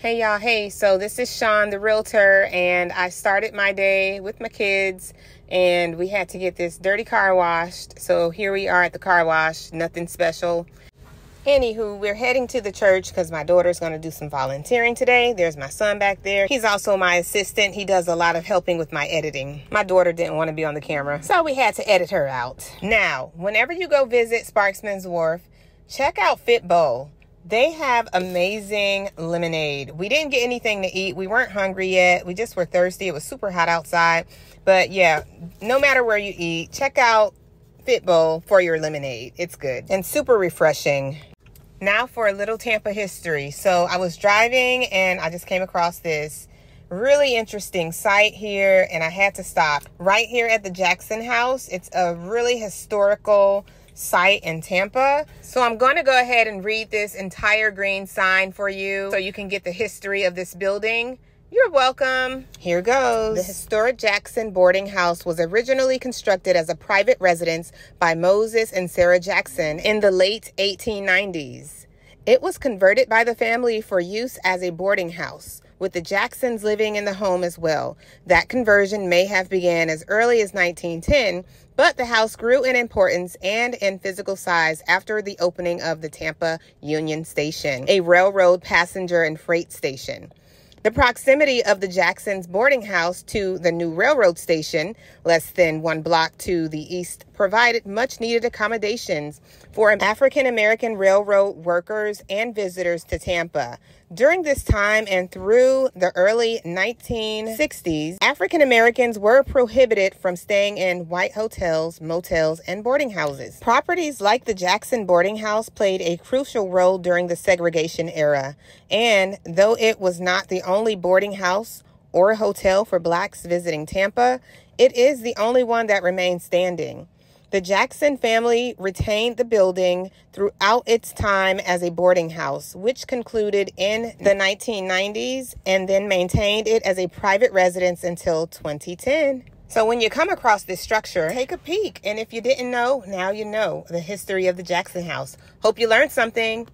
Hey y'all, hey, so this is Sean, the realtor, and I started my day with my kids and we had to get this dirty car washed. So here we are at the car wash, nothing special. Anywho, we're heading to the church because my daughter's going to do some volunteering today. There's my son back there. He's also my assistant. He does a lot of helping with my editing. My daughter didn't want to be on the camera, so we had to edit her out. Now, whenever you go visit Sparksman's Wharf, check out Fit Bowl. They have amazing lemonade. We didn't get anything to eat. We weren't hungry yet. We just were thirsty. It was super hot outside. But yeah, no matter where you eat, check out Fit Bowl for your lemonade. It's good and super refreshing. Now for a little Tampa history. So I was driving and I just came across this really interesting site here and I had to stop right here at the Jackson House. It's a really historical site in Tampa. So I'm going to go ahead and read this entire green sign for you so you can get the history of this building. You're welcome. Here goes. The historic Jackson boarding house was originally constructed as a private residence by Moses and Sarah Jackson in the late 1890s. It was converted by the family for use as a boarding house, with the Jacksons living in the home as well. That conversion may have began as early as 1910, but the house grew in importance and in physical size after the opening of the Tampa Union Station, a railroad passenger and freight station. The proximity of the Jacksons' boarding house to the new railroad station, less than 1 block to the east, provided much-needed accommodations for African-American railroad workers and visitors to Tampa. During this time and through the early 1960s, African-Americans were prohibited from staying in white hotels, motels, and boarding houses. Properties like the Jackson boarding house played a crucial role during the segregation era, and though it was not the only boarding house or hotel for blacks visiting Tampa, it is the only one that remains standing. The Jackson family retained the building throughout its time as a boarding house, which concluded in the 1990s, and then maintained it as a private residence until 2010. So when you come across this structure, take a peek. And if you didn't know, now you know the history of the Jackson House. Hope you learned something.